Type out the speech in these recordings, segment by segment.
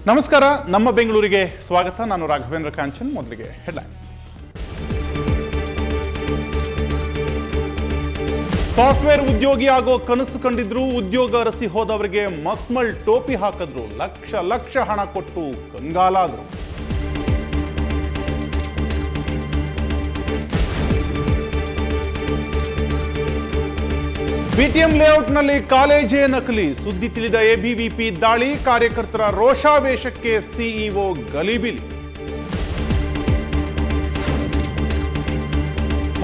ನಮಸ್ಕಾರ, ನಮ್ಮ ಬೆಂಗಳೂರಿಗೆ ಸ್ವಾಗತ. ನಾನು ರಾಘವೇಂದ್ರ ಕಾಂಚನ್. ಮೊದಲಿಗೆ ಹೆಡ್ಲೈನ್ಸ್. ಸಾಫ್ಟ್ವೇರ್ ಉದ್ಯೋಗಿ ಆಗೋ ಕನಸು ಕಂಡಿದ್ರು, ಉದ್ಯೋಗ ಅರಸಿ ಹೋದವರಿಗೆ ಮಕ್ಮಲ್ ಟೋಪಿ ಹಾಕಿದ್ರು, ಲಕ್ಷ ಲಕ್ಷ ಹಣ ಕೊಟ್ಟು ಕಂಗಾಲಾದ್ರು. ಬಿಟಿಎಂ ಲೇಔಟ್ನಲ್ಲಿ ಕಾಲೇಜೇ ನಕಲಿ, ಸುದ್ದಿ ತಿಳಿದ ಎಬಿವಿಪಿ ದಾಳಿ, ಕಾರ್ಯಕರ್ತರ ರೋಷಾವೇಶಕ್ಕೆ ಸಿಇಒ ಗಲಿಬಿಲಿ.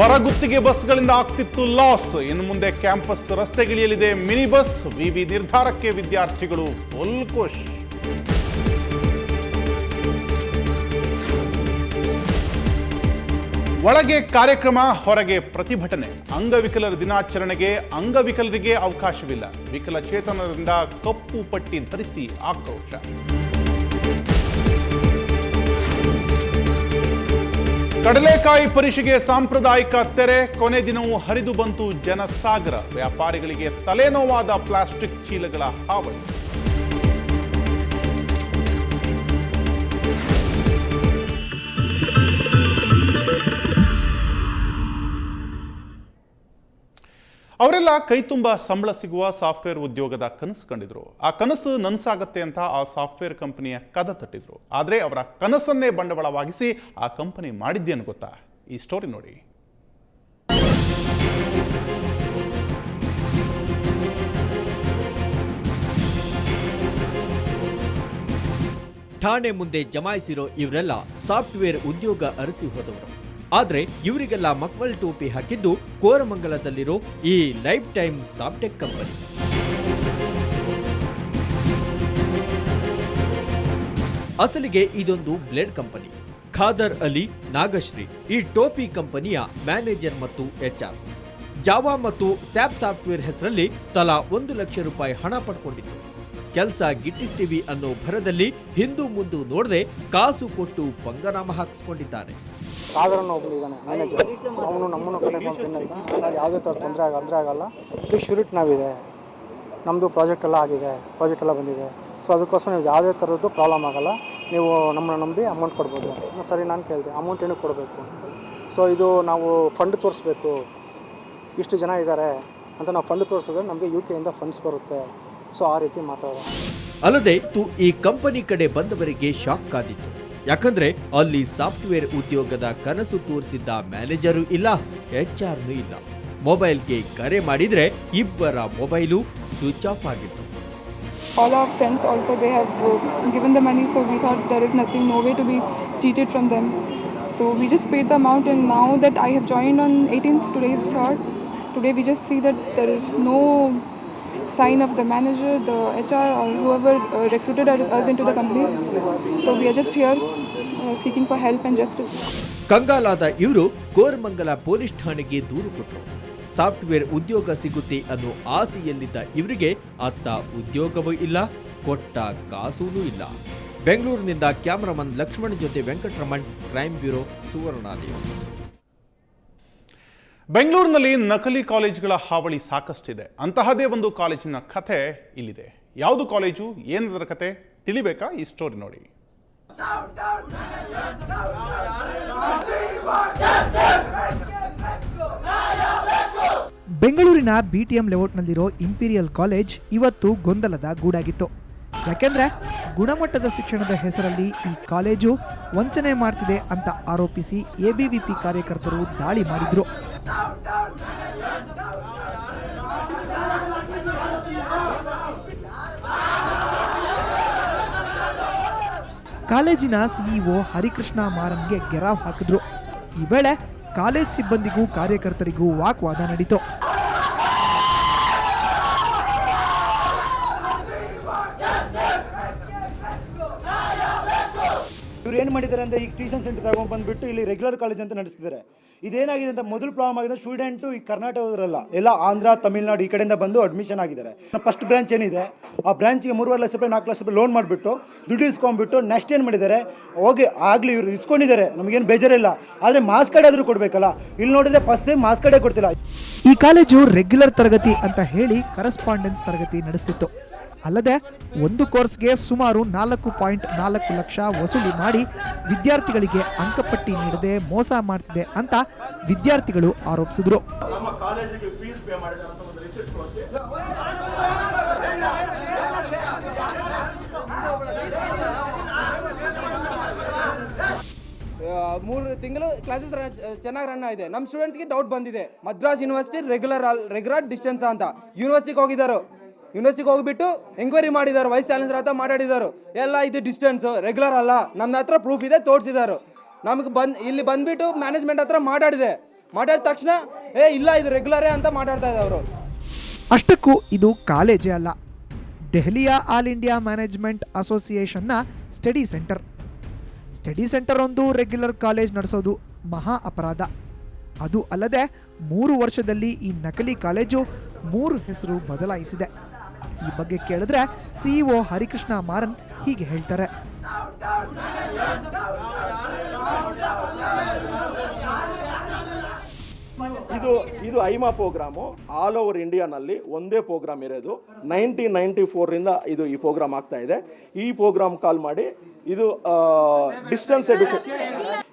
ಹೊರಗುತ್ತಿಗೆ ಬಸ್ಗಳಿಂದ ಆಗ್ತಿತ್ತು ಲಾಸ್, ಇನ್ನು ಮುಂದೆ ಕ್ಯಾಂಪಸ್ ರಸ್ತೆಗಿಳಿಯಲಿದೆ ಮಿನಿ ಬಸ್. ವಿವಿ ನಿರ್ಧಾರಕ್ಕೆ ವಿದ್ಯಾರ್ಥಿಗಳು ಫುಲ್ ಖುಷ್. ಒಳಗೆ ಕಾರ್ಯಕ್ರಮ, ಹೊರಗೆ ಪ್ರತಿಭಟನೆ. ಅಂಗವಿಕಲರ ದಿನಾಚರಣೆಗೆ ಅಂಗವಿಕಲರಿಗೆ ಅವಕಾಶವಿಲ್ಲ, ವಿಕಲಚೇತನರಿಂದ ಕಪ್ಪು ಪಟ್ಟಿ ಧರಿಸಿ ಆಕ್ರೋಶ. ಕಡಲೆಕಾಯಿ ಪರಿಷೆಗೆ ಸಾಂಪ್ರದಾಯಿಕ ತೆರೆ, ಕೊನೆ ದಿನವೂ ಹರಿದು ಬಂತು ಜನಸಾಗರ. ವ್ಯಾಪಾರಿಗಳಿಗೆ ತಲೆನೋವಾದ ಪ್ಲಾಸ್ಟಿಕ್ ಚೀಲಗಳ ಹಾವಳಿ. ಅವರೆಲ್ಲ ಕೈತುಂಬ ಸಂಬಳ ಸಿಗುವ ಸಾಫ್ಟ್ವೇರ್ ಉದ್ಯೋಗದ ಕನಸು ಕಂಡಿದ್ರು. ಆ ಕನಸು ನನಸಾಗತ್ತೆ ಅಂತ ಆ ಸಾಫ್ಟ್ವೇರ್ ಕಂಪನಿಯ ಕದ ತಟ್ಟಿದ್ರು. ಆದರೆ ಅವರ ಕನಸನ್ನೇ ಬಂಡವಾಳವಾಗಿಸಿ ಆ ಕಂಪನಿ ಮಾಡಿದ್ದೇನು ಗೊತ್ತಾ? ಈ ಸ್ಟೋರಿ ನೋಡಿ. ಠಾಣೆ ಮುಂದೆ ಜಮಾಯಿಸಿರೋ ಇವರೆಲ್ಲ ಸಾಫ್ಟ್ವೇರ್ ಉದ್ಯೋಗ ಅರಸಿ ಹೋದವರು. ಆದ್ರೆ ಇವರಿಗೆಲ್ಲ ಮಕ್ಮಲ್ ಟೋಪಿ ಹಾಕಿದ್ದು ಕೋರಮಂಗಲದಲ್ಲಿರೋ ಈ ಲೈಫ್ ಟೈಮ್ ಸಾಫ್ಟೆಕ್ ಕಂಪನಿ. ಅಸಲಿಗೆ ಇದೊಂದು ಬ್ಲೇಡ್ ಕಂಪನಿ. ಖಾದರ್ ಅಲಿ, ನಾಗಶ್ರೀ ಈ ಟೋಪಿ ಕಂಪನಿಯ ಮ್ಯಾನೇಜರ್ ಮತ್ತು HR. ಜಾವಾ ಮತ್ತು ಸ್ಯಾಪ್ ಸಾಫ್ಟ್ವೇರ್ ಹೆಸರಲ್ಲಿ ತಲಾ 1 ಲಕ್ಷ ರೂಪಾಯಿ ಹಣ ಪಡ್ಕೊಂಡಿತ್ತು. ಕೆಲಸ ಗಿಟ್ಟಿಸ್ತೀವಿ ಅನ್ನೋ ಭರದಲ್ಲಿ ಹಿಂದು ಮುಂದು ನೋಡದೆ ಕಾಸು ಕೊಟ್ಟು ಪಂಗನಾಮ ಹಾಕಿಸ್ಕೊಂಡಿದ್ದಾರೆ. ಸಾಧಾರಣ ಒಬ್ಬನಿದ್ದಾನೆ ಮ್ಯಾನೇಜರ್, ಅವನು ನಮ್ಮನ್ನು ಕನೆಕ್ಟ್ ಮಾಡ್ಕೊಂಡು ಯಾವುದೇ ಥರ ತೊಂದರೆ ಆಗಲ್ಲ. ಈಗ ಶೂರಿಟ್ ನಾವಿದೆ, ನಮ್ಮದು ಪ್ರಾಜೆಕ್ಟ್ ಎಲ್ಲ ಆಗಿದೆ, ಪ್ರಾಜೆಕ್ಟ್ ಎಲ್ಲ ಬಂದಿದೆ. ಸೊ ಅದಕ್ಕೋಸ್ಕರ ನೀವು ಯಾವುದೇ ಥರದ್ದು ಪ್ರಾಬ್ಲಮ್ ಆಗಲ್ಲ, ನೀವು ನಮ್ಮನ್ನು ನಂಬಿ ಅಮೌಂಟ್ ಕೊಡ್ಬೋದು. ಸರಿ, ನಾನು ಕೇಳಿದೆ ಅಮೌಂಟ್ ಏನಕ್ಕೆ ಕೊಡಬೇಕು? ಸೊ ಇದು ನಾವು ಫಂಡ್ ತೋರಿಸ್ಬೇಕು, ಇಷ್ಟು ಜನ ಇದ್ದಾರೆ ಅಂತ ನಾವು ಫಂಡ್ ತೋರಿಸಿದ್ರೆ ನಮಗೆ UK ಫಂಡ್ಸ್ ಬರುತ್ತೆ. ಸೊ ಆ ರೀತಿ ಮಾತಾಡೋದು. ಅಲ್ಲದೆ ಈ ಕಂಪನಿ ಕಡೆ ಬಂದವರಿಗೆ ಶಾಕ್ ಕಾದಿತ್ತು. ಯಾಕಂದ್ರೆ ಅಲ್ಲಿ ಸಾಫ್ಟ್ವೇರ್ ಉದ್ಯೋಗದ ಕನಸು ತೋರಿಸಿದ್ದ ಮ್ಯಾನೇಜರು ಇಲ್ಲ, HR ಇಲ್ಲ. ಮೊಬೈಲ್ಗೆ ಕರೆ ಮಾಡಿದ್ರೆ ಇಬ್ಬರ ಮೊಬೈಲು ಸ್ವಿಚ್ ಆಫ್ ಆಗಿತ್ತು. All our friends also, they have given the money, so we thought there is nothing, no way to be cheated from them. So we just paid the amount, and now that I have joined on 18th, today is 3rd. Today we just see that there is no sign of the manager, the HR or whoever recruited us into the company. So we are just here seeking for help and justice. ಕಂಗಾಲಾದ ಇವರು Koramangala police ಠಾಣೆಗೆ ದೂರು ಕೊಟ್ಟರು. Software ಉದ್ಯೋಗ ಸಿಗುತ್ತೆ ಅನ್ನೋ ಆಸೆಯಲ್ಲಿದ್ದ ಇವರಿಗೆ ಅತ್ತ ಉದ್ಯೋಗವೂ ಇಲ್ಲ, ಕೊಟ್ಟ ಕಾಸೂನೂ ಇಲ್ಲ. ಬೆಂಗಳೂರಿನಿಂದ ಕ್ಯಾಮರಾಮನ್ ಲಕ್ಷ್ಮಣ್ ಜೊತೆ ವೆಂಕಟರಮಣ್, ಕ್ರೈಮ್ ಬ್ಯೂರೋ, ಸುವರ್ಣ ನ್ಯೂಸ್. ಬೆಂಗಳೂರಿನಲ್ಲಿ ನಕಲಿ ಕಾಲೇಜುಗಳ ಹಾವಳಿ ಸಾಕಷ್ಟಿದೆ. ಅಂತಹದೇ ಒಂದು ಕಾಲೇಜಿನ ಕಥೆ ಇಲ್ಲಿದೆ. ಯಾವುದು ಕಾಲೇಜು, ಏನದರ ಕತೆ ತಿಳಿಬೇಕಾ? ಈ ಸ್ಟೋರಿ ನೋಡಿ. ಬೆಂಗಳೂರಿನ BTM ಲೇಔಟ್ನಲ್ಲಿರೋ ಇಂಪೀರಿಯಲ್ ಕಾಲೇಜ್ ಇವತ್ತು ಗೊಂದಲದ ಗೂಡಾಗಿತ್ತು. ಯಾಕೆಂದ್ರೆ ಗುಣಮಟ್ಟದ ಶಿಕ್ಷಣದ ಹೆಸರಲ್ಲಿ ಈ ಕಾಲೇಜು ವಂಚನೆ ಮಾಡ್ತಿದೆ ಅಂತ ಆರೋಪಿಸಿ ABVP ಕಾರ್ಯಕರ್ತರು ದಾಳಿ ಮಾಡಿದ್ರು. ಕಾಲೇಜಿನ CEO ಹರಿಕೃಷ್ಣ ಮಾರನ್ಗೆ ಗೆರಾವ್ ಹಾಕಿದ್ರು. ಈ ವೇಳೆ ಕಾಲೇಜ್ ಸಿಬ್ಬಂದಿಗೂ ಕಾರ್ಯಕರ್ತರಿಗೂ ವಾಗ್ವಾದ ನಡೀತು. ಇವ್ರು ಏನು ಮಾಡಿದ್ದಾರೆ ಅಂದರೆ ಈಗ ಟ್ಯೂಷನ್ ಸೆಂಟರ್ ತಗೊಂಡ್ಬಂದ್ಬಿಟ್ಟು ಇಲ್ಲಿ ರೆಗ್ಯುಲರ್ ಕಾಲೇಜ್ ಅಂತ ನಡೆಸ್ತಿದ್ದಾರೆ. ಇದೇನಾಗಿದೆ ಅಂತ ಮೊದಲು ಪ್ರಾಬ್ಲಮ್ ಆಗಿದೆ, ಸ್ಟೂಡೆಂಟು ಈ ಕರ್ನಾಟಕದವರಲ್ಲ, ಎಲ್ಲ ಆಂಧ್ರ, ತಮಿಳ್ನಾಡು ಈ ಕಡೆಯಿಂದ ಬಂದು ಅಡ್ಮಿಷನ್ ಆಗಿದ್ದಾರೆ. ಫಸ್ಟ್ ಬ್ರಾಂಚ್ ಏನಿದೆ ಆ ಬ್ರಾಂಚ್ಗೆ 3.5 ಲಕ್ಷ ರೂಪಾಯಿ 4 ಲಕ್ಷ ರೂಪಾಯಿ ಲೋನ್ ಮಾಡಿಬಿಟ್ಟು ದುಡ್ಡು ಇಸ್ಕೊಂಡ್ಬಿಟ್ಟು ನೆಕ್ಸ್ಟ್ ಏನು ಮಾಡಿದ್ದಾರೆ, ಹೋಗಿ ಆಗಲಿ ಇವರು ಇಸ್ಕೊಂಡಿದ್ದಾರೆ, ನಮಗೇನು ಬೇಜಾರಿಲ್ಲ, ಆದರೆ ಮಾಸ್ ಕಾರ್ಡ್ ಆದರೂ ಕೊಡಬೇಕಲ್ಲ. ಇಲ್ಲಿ ನೋಡಿದ್ರೆ ಫಸ್ಟ್ ಮಾಸ್ ಕಾರ್ಡೇ ಕೊಡ್ತಿಲ್ಲ. ಈ ಕಾಲೇಜು ರೆಗ್ಯುಲರ್ ತರಗತಿ ಅಂತ ಹೇಳಿ ಕರೆಸ್ಪಾಂಡೆನ್ಸ್ ತರಗತಿ ನಡೆಸ್ತಿತ್ತು. ಅಲ್ಲದೆ ಒಂದು ಕೋರ್ಸ್ಗೆ ಸುಮಾರು 4.4 ಲಕ್ಷ ವಸೂಲಿ ಮಾಡಿ ವಿದ್ಯಾರ್ಥಿಗಳಿಗೆ ಅಂಕಪಟ್ಟಿ ನೀಡದೆ ಮೋಸ ಮಾಡ್ತಿದೆ ಅಂತ ವಿದ್ಯಾರ್ಥಿಗಳು ಆರೋಪಿಸಿದರು. ನಮ್ಮ ಕಾಲೇಜಿಗೆ ಫೀಸ್ ಪೇ ಮಾಡಿದ್ದಾರೆ ಅಂತ ಒಂದು ರಿಸಿಪ್ಟ್ ತೋರಿಸಿ. ಮೂರು ತಿಂಗಳು ಕ್ಲಾಸಸ್ ಚೆನ್ನಾಗಿ ರನ್ ಆಗಿದೆ. ನಮ್ಮ ಸ್ಟೂಡೆಂಟ್ಸ್ಗೆ ಡೌಟ್ ಬಂದಿದೆ, ಮದ್ರಾಸ್ ಯೂನಿವರ್ಸಿಟಿ ರೆಗ್ಯುಲರ್ ಡಿಸ್ಟೆನ್ಸ್ ಅಂತ. ಯೂನಿವರ್ಸಿಟಿಗೆ ಹೋಗಿದ್ದಾರೆ, ಯೂನಿವರ್ಸಿಟಿಗೆ ಹೋಗಿಬಿಟ್ಟು ಎಂಕ್ವೈರಿ ಮಾಡಿದ್ದಾರೆ, ವೈಸ್ ಚಾನ್ಸಲರ್ ಹತ್ರ ಮಾತಾಡಿದ್ದಾರೆ, ಎಲ್ಲ ಇದು ಡಿಸ್ಟೆನ್ಸು ರೆಗ್ಯುಲರ್ ಅಲ್ಲ, ನಮ್ಮ ಹತ್ರ ಪ್ರೂಫ್ ಇದೆ ತೋರಿಸಿದ್ದಾರೆ. ನಮಗೆ ಇಲ್ಲಿ ಬಂದುಬಿಟ್ಟು ಮ್ಯಾನೇಜ್ಮೆಂಟ್ ಹತ್ರ ಮಾತಾಡಿದ ತಕ್ಷಣ ಇಲ್ಲ ಇದು ರೆಗ್ಯುಲರೇ ಅಂತ ಮಾತಾಡ್ತಾ ಇದ್ದಾರೆ ಅವರು. ಅಷ್ಟಕ್ಕೂ ಇದು ಕಾಲೇಜೇ ಅಲ್ಲ, ದೆಹಲಿಯ ಆಲ್ ಇಂಡಿಯಾ ಮ್ಯಾನೇಜ್ಮೆಂಟ್ ಅಸೋಸಿಯೇಷನ್ನ ಸ್ಟಡಿ ಸೆಂಟರ್ ಒಂದು ರೆಗ್ಯುಲರ್ ಕಾಲೇಜ್ ನಡೆಸೋದು ಮಹಾ ಅಪರಾಧ. ಅದು ಅಲ್ಲದೆ 3 ವರ್ಷದಲ್ಲಿ ಈ ನಕಲಿ ಕಾಲೇಜು 3 ಹೆಸರು ಬದಲಾಯಿಸಿದೆ. ಈ ಬಗ್ಗೆ ಕೇಳಿದ್ರೆ ಸಿಇಒ ಹರಿಕೃಷ್ಣ ಮಾರನ್ ಹೀಗೆ ಹೇಳ್ತಾರೆ. ಇದು ಐಮಾ ಪ್ರೋಗ್ರಾಮು ಆಲ್ ಓವರ್ ಇಂಡಿಯಾನಲ್ಲಿ ಒಂದೇ ಪ್ರೋಗ್ರಾಮ್ ಇರೋದು. 1994ರಿಂದ ಈ ಪ್ರೋಗ್ರಾಮ್ ಆಗ್ತಾ ಇದೆ. ಈ ಪ್ರೋಗ್ರಾಮ್ ಕಾಲ್ ಮಾಡಿ ಇದು ಡಿಸ್ಟೆನ್ಸ್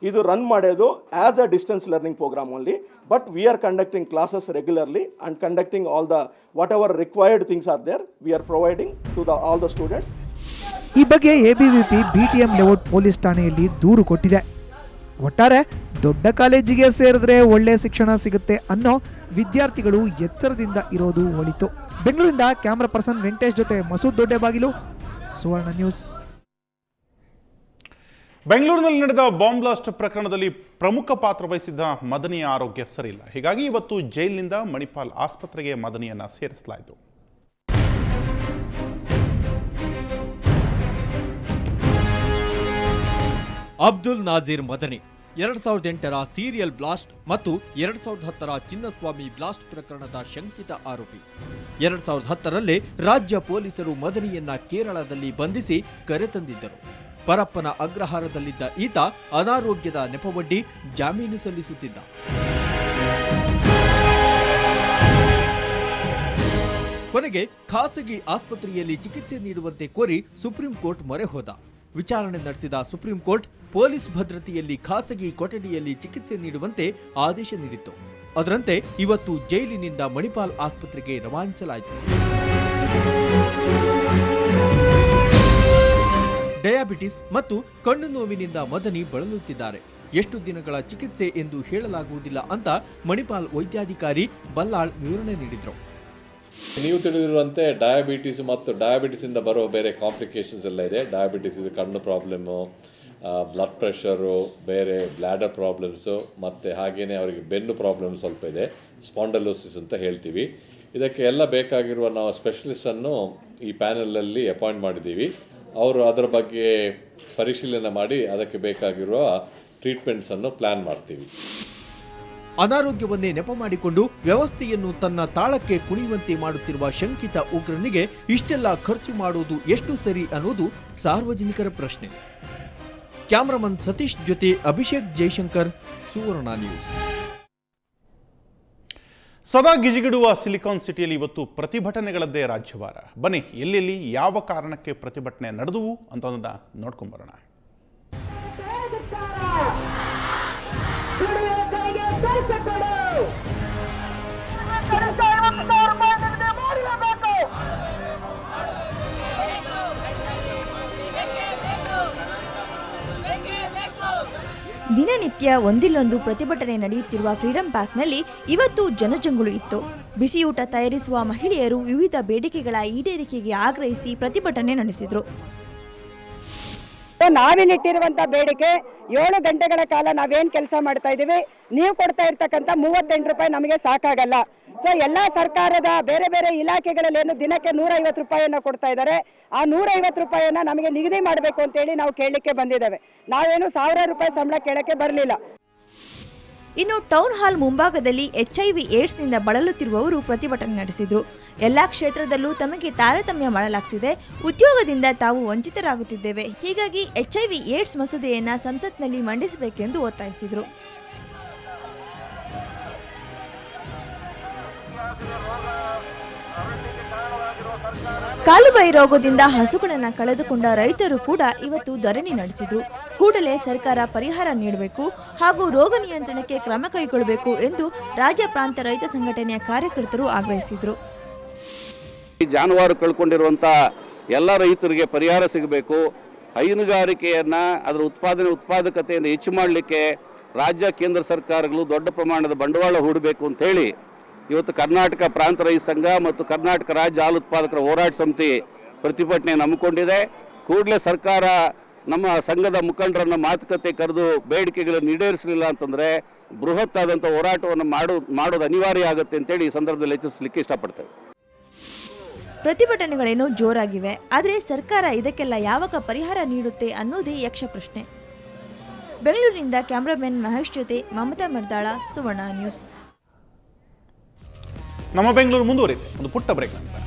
ಇದು ರನ್ ಮಾಡೋದು as a distance learning programme only. But we are conducting classes regularly and conducting all the whatever required things are there we are providing to all the students. ಈ ಬಗ್ಗೆ ABVP BTM layout police ಠಾಣೆಯಲ್ಲಿ ದೂರು ಕೊಟ್ಟಿದೆ. ಒಟ್ಟಾರೆ ದೊಡ್ಡ ಕಾಲೇಜಿಗೆ ಸೇರಿದ್ರೆ ಒಳ್ಳೆ ಶಿಕ್ಷಣ ಸಿಗುತ್ತೆ ಅನ್ನೋ ವಿದ್ಯಾರ್ಥಿಗಳು ಎಚ್ಚರದಿಂದ ಇರೋದು ಒಳಿತು. ಬೆಂಗಳೂರಿಂದ ಕ್ಯಾಮರಾ ಪರ್ಸನ್ ವೆಂಕಟೇಶ್ ಜೊತೆ ಮಸೂದ್ ದೊಡ್ಡಬಾಗಿಲು, ಸುವರ್ಣ ನ್ಯೂಸ್. ಬೆಂಗಳೂರಿನಲ್ಲಿ ನಡೆದ ಬಾಂಬ್ ಬ್ಲಾಸ್ಟ್ ಪ್ರಕರಣದಲ್ಲಿ ಪ್ರಮುಖ ಪಾತ್ರ ವಹಿಸಿದ್ದ ಮದನಿಯ ಆರೋಗ್ಯ ಸರಿಯಿಲ್ಲ. ಹೀಗಾಗಿ ಇವತ್ತು ಜೈಲಿನಿಂದ ಮಣಿಪಾಲ್ ಆಸ್ಪತ್ರೆಗೆ ಮದನಿಯನ್ನ ಸೇರಿಸಲಾಯಿತು. ಅಬ್ದುಲ್ ನಾಜೀರ್ ಮದನಿ 2008ರ ಸೀರಿಯಲ್ ಬ್ಲಾಸ್ಟ್ ಮತ್ತು 2010ರ ಚಿನ್ನಸ್ವಾಮಿ ಬ್ಲಾಸ್ಟ್ ಪ್ರಕರಣದ ಶಂಕಿತ ಆರೋಪಿ. 2010ರಲ್ಲೇ ರಾಜ್ಯ ಪೊಲೀಸರು ಮದನಿಯನ್ನ ಕೇರಳದಲ್ಲಿ ಬಂಧಿಸಿ ಕರೆತಂದಿದ್ದರು. ಪರಪ್ಪನ ಅಗ್ರಹಾರದಲ್ಲಿದ್ದ ಈತ ಅನಾರೋಗ್ಯದ ನೆಪವೊಡ್ಡಿ ಜಾಮೀನು ಸಲ್ಲಿಸುತ್ತಿದ್ದ. ಕೊನೆಗೆ ಖಾಸಗಿ ಆಸ್ಪತ್ರೆಯಲ್ಲಿ ಚಿಕಿತ್ಸೆ ನೀಡುವಂತೆ ಕೋರಿ ಸುಪ್ರೀಂ ಕೋರ್ಟ್ ಮೊರೆ ಹೋದ. ವಿಚಾರಣೆ ನಡೆಸಿದ ಸುಪ್ರೀಂ ಕೋರ್ಟ್ ಪೊಲೀಸ್ ಭದ್ರತೆಯಲ್ಲಿ ಖಾಸಗಿ ಕೊಠಡಿಯಲ್ಲಿ ಚಿಕಿತ್ಸೆ ನೀಡುವಂತೆ ಆದೇಶ ನೀಡಿತ್ತು. ಅದರಂತೆ ಇವತ್ತು ಜೈಲಿನಿಂದ ಮಣಿಪಾಲ್ ಆಸ್ಪತ್ರೆಗೆ ರವಾನಿಸಲಾಯಿತು. ಡಯಾಬಿಟಿಸ್ ಮತ್ತು ಕಣ್ಣು ನೋವಿನಿಂದ ಮದನಿ ಬಳಲುತ್ತಿದ್ದಾರೆ. ಎಷ್ಟು ದಿನಗಳ ಚಿಕಿತ್ಸೆ ಎಂದು ಹೇಳಲಾಗುವುದಿಲ್ಲ ಅಂತ ಮಣಿಪಾಲ್ ವೈದ್ಯಾಧಿಕಾರಿ ಬಲ್ಲಾಳ್ ವಿವರಣೆ ನೀಡಿದರು. ನೀವು ತಿಳಿದಿರುವಂತೆ ಡಯಾಬಿಟಿಸ್ ಮತ್ತು ಡಯಾಬಿಟಿಸಿಂದ ಬರೋ ಬೇರೆ ಕಾಂಪ್ಲಿಕೇಶನ್ಸ್ ಎಲ್ಲ ಇದೆ. ಡಯಾಬಿಟಿಸ್ ಇದು ಕಣ್ಣು ಪ್ರಾಬ್ಲಮ್ಮು, ಬ್ಲಡ್ ಪ್ರೆಷರು, ಬೇರೆ ಬ್ಲ್ಯಾಡರ್ ಪ್ರಾಬ್ಲಮ್ಸು, ಮತ್ತು ಹಾಗೆಯೇ ಅವರಿಗೆ ಬೆನ್ನು ಪ್ರಾಬ್ಲಮ್ ಸ್ವಲ್ಪ ಇದೆ, ಸ್ಪಾಂಡಲೋಸಿಸ್ ಅಂತ ಹೇಳ್ತೀವಿ. ಇದಕ್ಕೆ ಎಲ್ಲ ಬೇಕಾಗಿರುವ ನಾವು ಸ್ಪೆಷಲಿಸ್ಟನ್ನು ಈ ಪ್ಯಾನಲಲ್ಲಿ ಅಪಾಯಿಂಟ್ ಮಾಡಿದ್ದೀವಿ. ಅವರು ಅದರ ಬಗ್ಗೆ ಪರಿಶೀಲನೆ ಮಾಡಿ ಅದಕ್ಕೆ ಬೇಕಾಗಿರುವ ಟ್ರೀಟ್ಮೆಂಟ್ಸನ್ನು ಪ್ಲ್ಯಾನ್ ಮಾಡ್ತೀವಿ. ಅನಾರೋಗ್ಯವನ್ನೇ ನೆಪ ಮಾಡಿಕೊಂಡು ವ್ಯವಸ್ಥೆಯನ್ನು ತನ್ನ ತಾಳಕ್ಕೆ ಕುಣಿಯುವಂತೆ ಮಾಡುತ್ತಿರುವ ಶಂಕಿತ ಉಗ್ರನಿಗೆ ಇಷ್ಟೆಲ್ಲ ಖರ್ಚು ಮಾಡುವುದು ಎಷ್ಟು ಸರಿ ಅನ್ನೋದು ಸಾರ್ವಜನಿಕರ ಪ್ರಶ್ನೆ. ಕ್ಯಾಮರಾಮನ್ ಸತೀಶ್ ಜೊತೆ ಅಭಿಷೇಕ್ ಜೈಶಂಕರ್, ಸುವರ್ಣ ನ್ಯೂಸ್. ಸದಾ ಗಿಜಿಗಿಡುವ ಸಿಲಿಕಾನ್ ಸಿಟಿಯಲ್ಲಿ ಇವತ್ತು ಪ್ರತಿಭಟನೆಗಳದ್ದೇ ರಾಜ್ಯಭಾರ. ಬನ್ನಿ ಎಲ್ಲೆಲ್ಲಿ ಯಾವ ಕಾರಣಕ್ಕೆ ಪ್ರತಿಭಟನೆ ನಡೆದುವು ಅಂತ ನೋಡ್ಕೊಂಡ್ಬರೋಣ. ದಿನನಿತ್ಯ ಒಂದಿಲ್ಲೊಂದು ಪ್ರತಿಭಟನೆ ನಡೆಯುತ್ತಿರುವ ಫ್ರೀಡಂ ಪಾರ್ಕ್ನಲ್ಲಿ ಇವತ್ತು ಜನಜಂಗುಳಿ ಇತ್ತು. ಬಿಸಿಯೂಟ ತಯಾರಿಸುವ ಮಹಿಳೆಯರು ವಿವಿಧ ಬೇಡಿಕೆಗಳ ಈಡೇರಿಕೆಗೆ ಆಗ್ರಹಿಸಿ ಪ್ರತಿಭಟನೆ ನಡೆಸಿದರು. ನಾವಿಲ್ಲಿಟ್ಟಿರುವಂತ ಬೇಡಿಕೆ 7 ಗಂಟೆಗಳ ಕಾಲ ನಾವೇನ್ ಕೆಲಸ ಮಾಡ್ತಾ ಇದೀವಿ, ನೀವು ಕೊಡ್ತಾ ಇರ್ತಕ್ಕಂಥ 38 ರೂಪಾಯಿ ನಮಗೆ ಸಾಕಾಗಲ್ಲ. ಸೊ ಎಲ್ಲಾ ಸರ್ಕಾರದ ಬೇರೆ ಬೇರೆ ಇಲಾಖೆಗಳಲ್ಲಿ ಏನು ದಿನಕ್ಕೆ 150 ರೂಪಾಯಿಯನ್ನ ಕೊಡ್ತಾ ಇದ್ದಾರೆ, ಆ 150 ರೂಪಾಯಿಯನ್ನ ನಮಗೆ ನಿಗದಿ ಮಾಡಬೇಕು ಅಂತ ಹೇಳಿ ನಾವು ಕೇಳಲಿಕ್ಕೆ ಬಂದಿದ್ದೇವೆ. ನಾವೇನು 1000 ರೂಪಾಯಿ ಸಂಬಳ ಕೇಳಕ್ಕೆ ಬರಲಿಲ್ಲ. ಇನ್ನು ಟೌನ್ ಹಾಲ್ ಮುಂಭಾಗದಲ್ಲಿ HIV ಏಡ್ಸ್ನಿಂದ ಬಳಲುತ್ತಿರುವವರು ಪ್ರತಿಭಟನೆ ನಡೆಸಿದ್ರು. ಎಲ್ಲಾ ಕ್ಷೇತ್ರದಲ್ಲೂ ತಮಗೆ ತಾರತಮ್ಯ ಮಾಡಲಾಗ್ತಿದೆ, ಉದ್ಯೋಗದಿಂದ ತಾವು ವಂಚಿತರಾಗುತ್ತಿದ್ದೇವೆ, ಹೀಗಾಗಿ HIV ಏಡ್ಸ್ ಮಸೂದೆಯನ್ನ ಸಂಸತ್ನಲ್ಲಿ ಮಂಡಿಸಬೇಕೆಂದು ಒತ್ತಾಯಿಸಿದರು. ಕಾರಣವಾಗಿರುವ ಸರ್ಕಾರ ಕಾಲುಬಾಯಿ ರೋಗದಿಂದ ಹಸುಗಳನ್ನು ಕಳೆದುಕೊಂಡ ರೈತರು ಕೂಡ ಇವತ್ತು ಧರಣಿ ನಡೆಸಿದ್ರು. ಕೂಡಲೇ ಸರ್ಕಾರ ಪರಿಹಾರ ನೀಡಬೇಕು ಹಾಗೂ ರೋಗ ನಿಯಂತ್ರಣಕ್ಕೆ ಕ್ರಮ ಕೈಗೊಳ್ಳಬೇಕು ಎಂದು ರಾಜ್ಯ ಪ್ರಾಂತ ರೈತ ಸಂಘಟನೆಯ ಕಾರ್ಯಕರ್ತರು ಆಗ್ರಹಿಸಿದರು. ಜಾನುವಾರು ಕಳ್ಕೊಂಡಿರುವಂಥ ಎಲ್ಲ ರೈತರಿಗೆ ಪರಿಹಾರ ಸಿಗಬೇಕು. ಹೈನುಗಾರಿಕೆಯನ್ನು ಅದರ ಉತ್ಪಾದಕತೆಯನ್ನು ಹೆಚ್ಚು ಮಾಡಲಿಕ್ಕೆ ರಾಜ್ಯ ಕೇಂದ್ರ ಸರ್ಕಾರಗಳು ದೊಡ್ಡ ಪ್ರಮಾಣದ ಬಂಡವಾಳ ಹೂಡಬೇಕು ಅಂತ ಹೇಳಿ ಇವತ್ತು ಕರ್ನಾಟಕ ಪ್ರಾಂತ ರೈತ ಸಂಘ ಮತ್ತು ಕರ್ನಾಟಕ ರಾಜ್ಯ ಹಾಲು ಉತ್ಪಾದಕರ ಹೋರಾಟ ಸಮಿತಿ ಪ್ರತಿಭಟನೆಯನ್ನು ಹಮ್ಮಿಕೊಂಡಿದೆ. ಕೂಡಲೇ ಸರ್ಕಾರ ನಮ್ಮ ಸಂಘದ ಮುಖಂಡರನ್ನು ಮಾತುಕತೆ ಕರೆದು ಬೇಡಿಕೆಗಳನ್ನು ಈಡೇರಿಸಲಿಲ್ಲ ಅಂತಂದರೆ ಬೃಹತ್ ಆದಂಥ ಹೋರಾಟವನ್ನು ಮಾಡೋದು ಅನಿವಾರ್ಯ ಆಗುತ್ತೆ ಅಂತೇಳಿ ಈ ಸಂದರ್ಭದಲ್ಲಿ ಎಚ್ಚರಿಸಲಿಕ್ಕೆ ಇಷ್ಟಪಡ್ತೇವೆ. ಪ್ರತಿಭಟನೆಗಳೇನೋ ಜೋರಾಗಿವೆ, ಆದರೆ ಸರ್ಕಾರ ಇದಕ್ಕೆಲ್ಲ ಯಾವಾಗ ಪರಿಹಾರ ನೀಡುತ್ತೆ ಅನ್ನೋದೇ ಯಕ್ಷ ಪ್ರಶ್ನೆ. ಬೆಂಗಳೂರಿನಿಂದ ಕ್ಯಾಮರಾಮನ್ ಮಹೇಶ್ ಜೊತೆ ಮಮತಾ ಮರ್ದಾಳ, ಸುವರ್ಣ ನ್ಯೂಸ್. ನಮ್ಮ ಬೆಂಗಳೂರು ಮುಂದುವರಿದೆ ಒಂದು ಪುಟ್ಟ ಬ್ರೇಕ್ ನಂತರ.